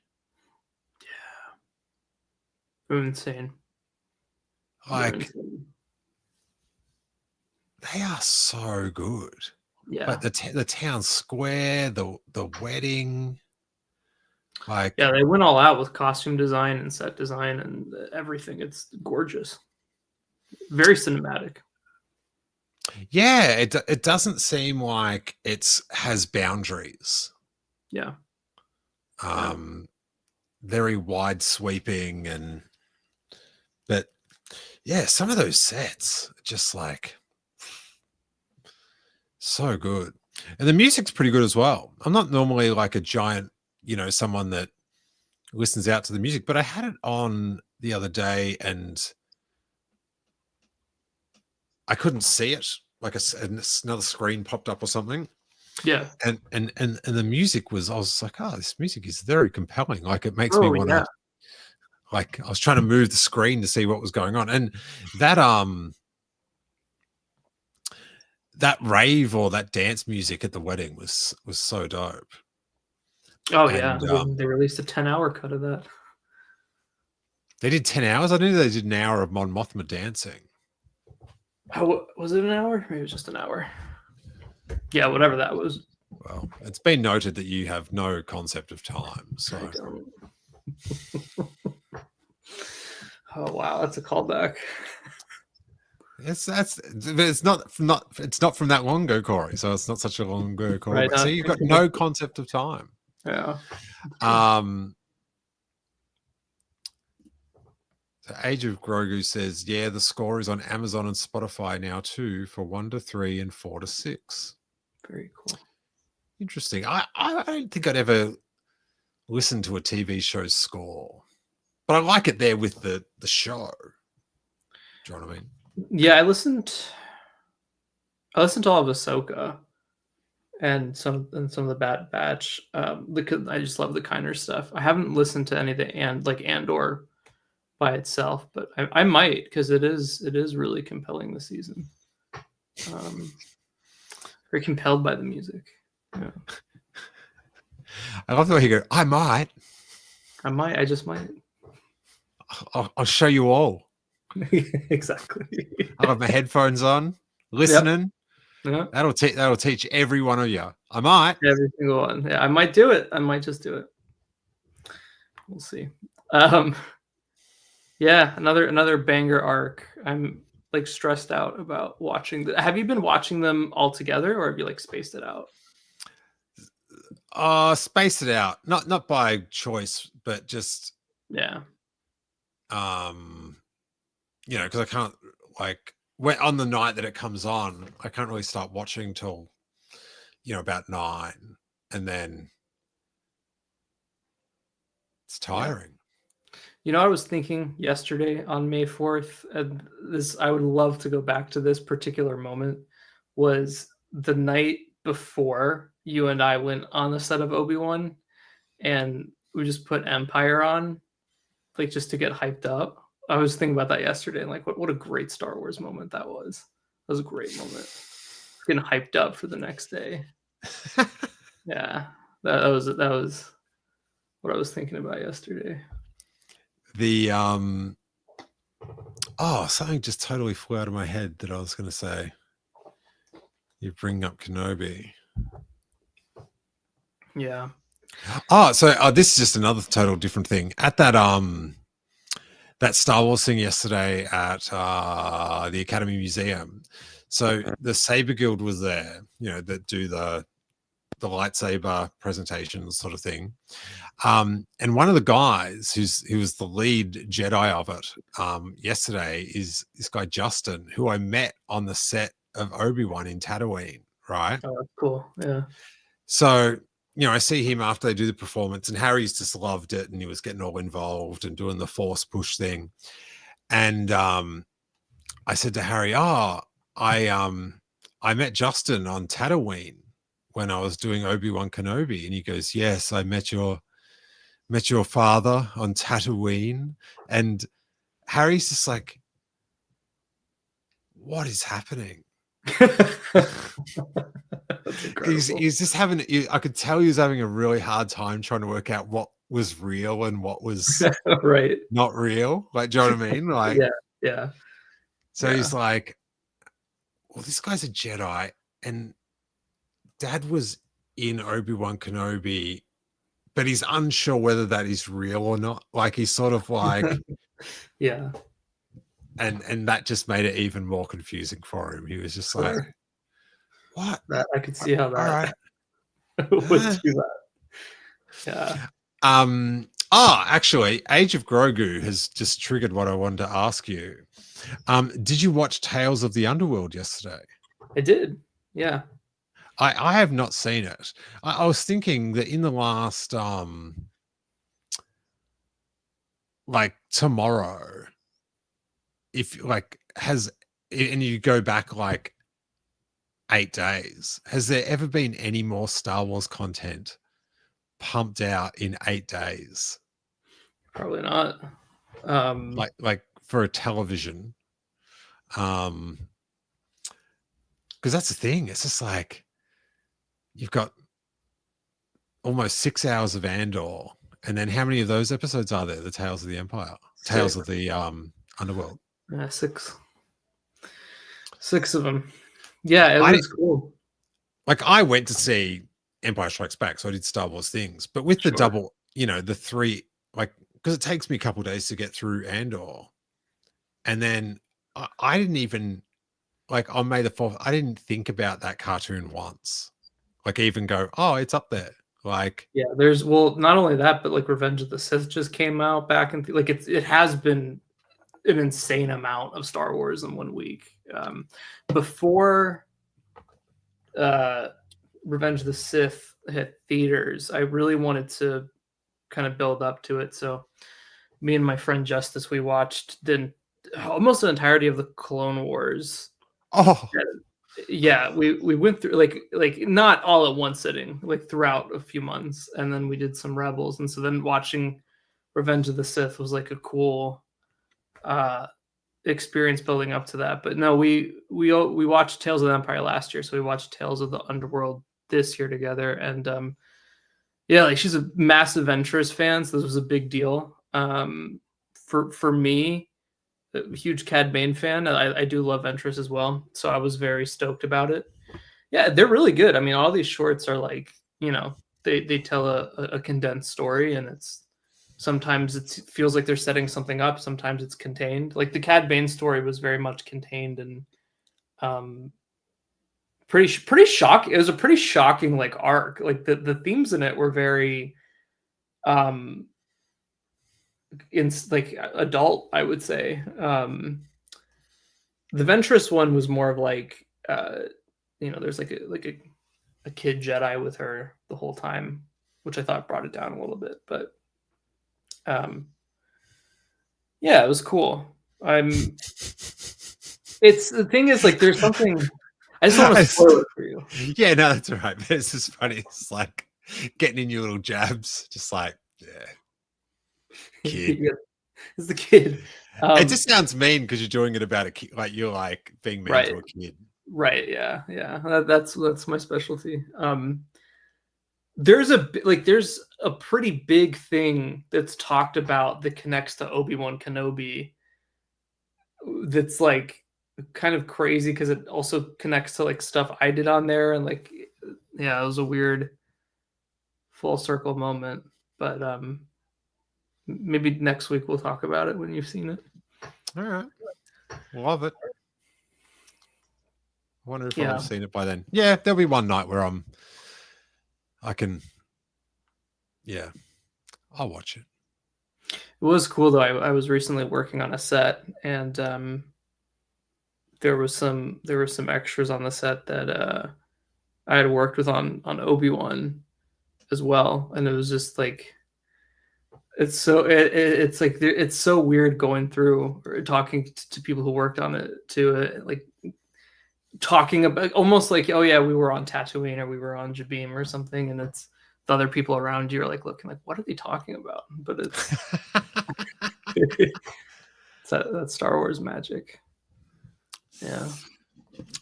Yeah. Insane. Like, they are so good. Yeah. Like the town square, the wedding. Like, yeah, they went all out with costume design and set design and everything. It's gorgeous. Very cinematic. Yeah, it doesn't seem like it's has boundaries. Yeah. Very wide sweeping but yeah, some of those sets just like so good. And the music's pretty good as well. I'm not normally like a giant, someone that listens out to the music, but I had it on the other day and I couldn't see it. Like another screen popped up or something. Yeah. And the music was, I was like, oh, this music is very compelling. Like it makes me want to, like I was trying to move the screen to see what was going on. And that rave or that dance music at the wedding was so dope. Oh, yeah. They released a 10-hour cut of that. They did 10 hours. I knew they did an hour of Mon Mothma dancing. How was it? An hour? Maybe it was just an hour. Yeah, whatever that was. Well, it's been noted that you have no concept of time. So I don't. Oh wow, that's a callback. it's not from that long ago, Corey. So it's not such a long ago callback. Right, So you've got no concept of time. Yeah. So Age of Grogu says, yeah, the score is on Amazon and Spotify now too for 1 to 3 and 4 to 6. Very cool. Interesting. I don't think I'd ever listen to a TV show's score, but I like it there with the show. Do you know what I mean? Yeah, I listened to all of Ahsoka and some of the Bad Batch. Because I just love the Kiner stuff. I haven't listened to any of the Andor by itself, but I might, because it is really compelling this season. Very compelled by the music. Yeah. I love the way you go, I might. I just might. I'll show you all. Exactly. I'll have my headphones on, listening. Yep. That'll teach every one of you. I might. Every single one. Yeah, I might do it. I might just do it. We'll see. Yeah, another banger arc. I'm like stressed out about watching. Have you been watching them all together, or have you like spaced it out? Space it out. Not by choice, but just Yeah. Because I can't, like, when on the night that it comes on, I can't really start watching till about 9, and then it's tiring. I was thinking yesterday on May 4th, and I would love to go back to this particular moment, was the night before you and I went on the set of Obi-Wan, and we just put Empire on, like, just to get hyped up. I was thinking about that yesterday, and like, what a great Star Wars moment that was. That was a great moment. Getting hyped up for the next day. Yeah, that was what I was thinking about yesterday. The something just totally flew out of my head that I was going to say. You bring up Kenobi. Yeah. So this is just another total different thing. At that Star Wars thing yesterday at the Academy Museum. So the Saber Guild was there, that do the lightsaber presentation sort of thing. And one of the guys who was the lead Jedi of it yesterday is this guy Justin, who I met on the set of Obi-Wan in Tatooine, right? Oh, that's cool. Yeah. So, I see him after they do the performance, and Harry's just loved it, and he was getting all involved and doing the force push thing. And I said to Harry, I met Justin on Tatooine when I was doing Obi-Wan Kenobi. And he goes, yes, I met your father on Tatooine. And Harry's just like, what is happening? He's just having, I could tell he was having a really hard time trying to work out what was real and what was right, not real. Like, do you know what I mean? Like, yeah. So he's like, well, this guy's a Jedi, and Dad was in Obi-Wan Kenobi, but he's unsure whether that is real or not. Like, he's sort of like, yeah. And that just made it even more confusing for him. He was just like, what? That I could see how that all right. would do that. Yeah. Actually, Age of Grogu has just triggered what I wanted to ask you. Did you watch Tales of the Underworld yesterday? I did. Yeah. I have not seen it. I was thinking that in the last, like tomorrow, if like and you go back like 8 days, has there ever been any more Star Wars content pumped out in 8 days? Probably not. Like for a television, because that's the thing. It's just like you've got almost 6 hours of Andor, And then how many of those episodes are there? The Tales of the Empire, Tales of the Underworld. 6 of them. Yeah, it was cool. Like I went to see Empire Strikes Back, so I did Star Wars things, but with the double, the 3, like, because it takes me a couple of days to get through Andor, and then I didn't even, like, on May the 4th, I didn't think about that cartoon once, like even go, oh, it's up there. Like, yeah, there's not only that, but like Revenge of the Sith just came out back, and like it has been an insane amount of Star Wars in 1 week. Before Revenge of the Sith hit theaters, I really wanted to kind of build up to it. So me and my friend Justice, we watched almost the entirety of the Clone Wars. oh, yeah, we went through like not all at one sitting, like throughout a few months, and then we did some Rebels, and so then watching Revenge of the Sith was like a cool experience building up to that. But no, we watched Tales of the Empire last year, so we watched Tales of the Underworld this year together, and yeah, like she's a massive Ventress fan, so this was a big deal. For me, a huge Cad Bane fan. I do love Ventress as well, so I was very stoked about it. Yeah, they're really good. I mean, all these shorts are like, they tell a condensed story, and sometimes it feels like they're setting something up. Sometimes it's contained. Like the Cad Bane story was very much contained and pretty shocking. It was a pretty shocking like arc. Like the themes in it were very in like adult, I would say. The Ventress one was more of like there's like a kid Jedi with her the whole time, which I thought brought it down a little bit, but yeah, it was cool. It's the thing is, like, there's something I just want to spoil it for you. Yeah, no, that's all right. This is funny. It's like getting in your little jabs, just like, yeah. Kid. Yeah, it's the kid. It just sounds mean because you're doing it about a kid, like you're like being mean to a kid. Right. Yeah. That's my specialty. There's a pretty big thing that's talked about that connects to Obi-Wan Kenobi. That's like kind of crazy because it also connects to like stuff I did on there, and like, yeah, it was a weird full circle moment. But maybe next week we'll talk about it when you've seen it. All right, love it. I wonder if I've seen it by then. Yeah, there'll be one night where I'll watch it. It was cool though. I was recently working on a set, and there were some extras on the set that I had worked with on Obi-Wan as well, and it was just like it's so weird going through or talking to people who worked on it too, like talking about almost like, oh yeah, we were on Tatooine or we were on Jabim or something, and it's the other people around you are like looking like, what are they talking about? But it's it's that Star Wars magic. Yeah.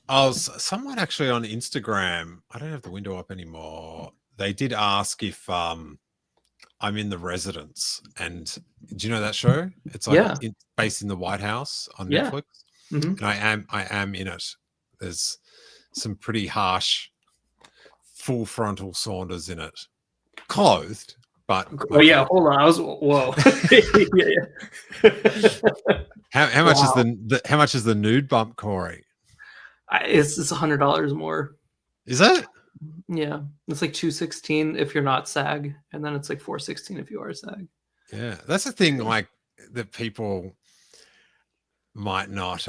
Oh, someone actually on Instagram, I don't have the window up anymore. They did ask if I'm in The Residence, and do you know that show? It's like based in the White House on Netflix. Mm-hmm. And I am in it. There's some pretty harsh full frontal Saunders in it, clothed, but yeah, hold on, I was whoa. How much is how much is the nude bump, Corey? It's $100 more. Is that? Yeah, it's like $216 if you're not SAG, and then it's like $416 if you are SAG. Yeah, that's the thing, like that people might not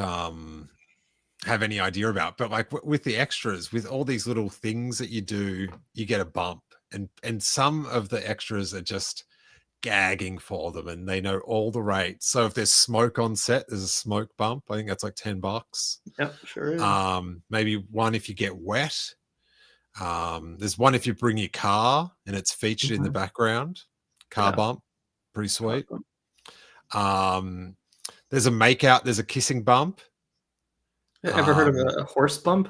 have any idea about, but like with the extras, with all these little things that you do, you get a bump, and some of the extras are just gagging for them, and they know all the rates. So if there's smoke on set, there's a smoke bump. I think that's like $10. Yep, sure is. Maybe one if you get wet. There's one if you bring your car and it's featured in the background. Car bump, pretty sweet. There's a makeout. There's a kissing bump. Ever heard of a horse bump?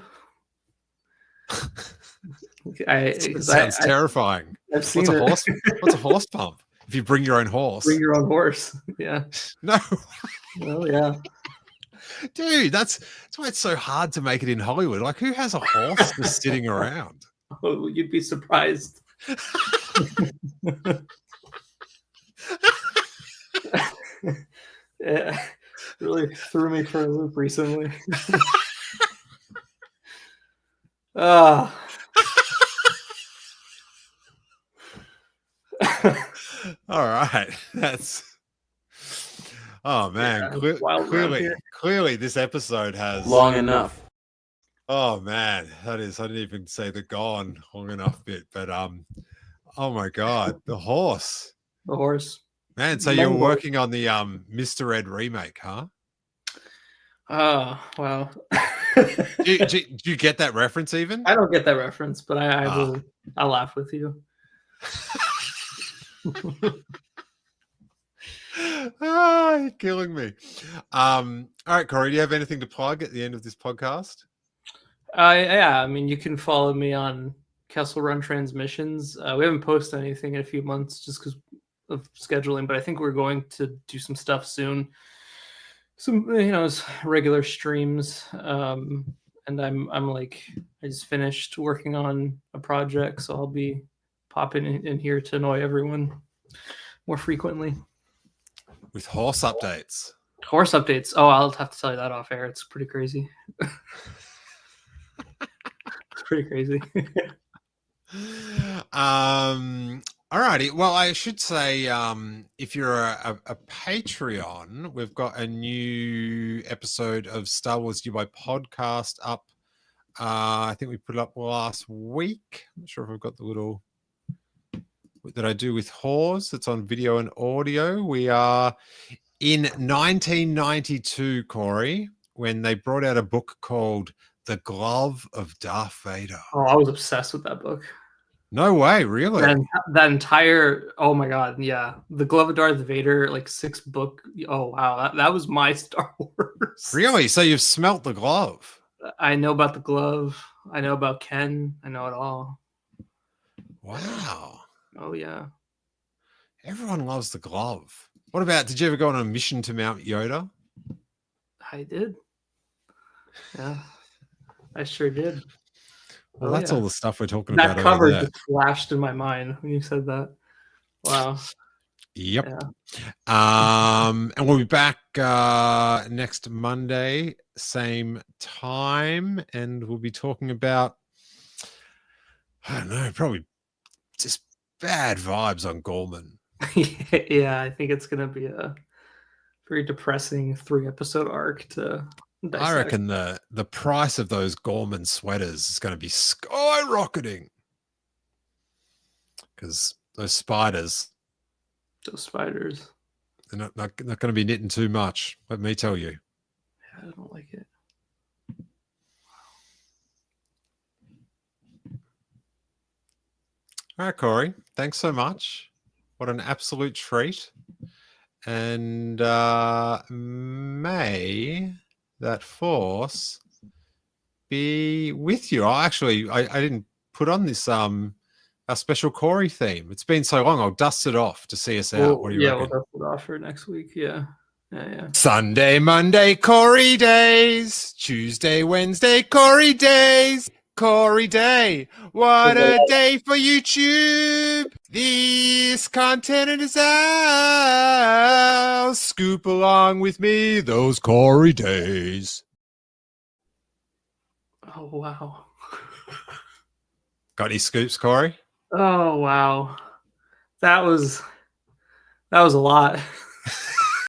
It sounds terrifying. I've seen What's a horse bump? if you bring your own horse. Bring your own horse. Yeah. No, Oh yeah. dude, that's why it's so hard to make it in Hollywood. Like, who has a horse just sitting around? Oh, you'd be surprised. Yeah, really threw me for a loop recently. Ah. All right, that's. Oh man, Yeah, it's wild around here. clearly, this episode has Long enough. Oh man, that is. I didn't even say the gone long enough bit, but oh my god, the horse, The horse. man. So you're Mango. working on the Mr. Ed remake, huh? Oh wow. Do you get that reference even? I don't get that reference, but I Ah. will. I'll laugh with you. You're killing me. All right, Corey, do you have anything to plug at the end of this podcast? Yeah, I mean, you can follow me on Kessel Run Transmissions. We haven't posted anything in a few months just because of scheduling, but I think we're going to do some stuff soon. Some, regular streams. And I'm like, I just finished working on a project, so I'll be popping in here to annoy everyone more frequently. With horse updates. Horse updates. Oh, I'll have to tell you that off air. It's pretty crazy. It's pretty crazy. All righty. Well, I should say, if you're a Patreon, we've got a new episode of Star Wars Dubai podcast up. I think we put it up last week. I'm not sure if I've got the little that I do with Hawes. It's on video and audio. We are in 1992, Corey, when they brought out a book called The Glove of Darth Vader. Oh, I was obsessed with that book. No way, really? And that entire, oh my god, yeah, the Glove of Darth Vader, like 6-book. Oh wow, that was my Star Wars. Really? So you've smelt the glove? I know about the glove. I know about Ken. I know it all. Wow. Oh yeah. Everyone loves the glove. What about, did you ever go on a mission to Mount Yoda? I did. Yeah, I sure did. Well, that's all the stuff we're talking that about cover over there. just flashed in my mind when you said that. Wow. Yep. Yeah. And we'll be back next Monday, same time, and we'll be talking about, I don't know, probably just bad vibes on Gorman. Yeah, I think it's gonna be a very depressing 3-episode arc to dissect. I reckon the price of those Gorman sweaters is going to be skyrocketing because those spiders, they're not going to be knitting too much. Let me tell you. Yeah, I don't like it. All right, Corey. Thanks so much. What an absolute treat. And may that force be with you. I didn't put on this our special Corey theme. It's been so long. I'll dust it off to see us out. What do you reckon? We'll dust it off for next week. Yeah. Sunday, Monday, Corey days. Tuesday, Wednesday, Corey days. Corey Day. What a day for YouTube. This content is ours. Scoop along with me those Corey days. Oh, wow. Got any scoops, Corey? Oh, wow. That was a lot.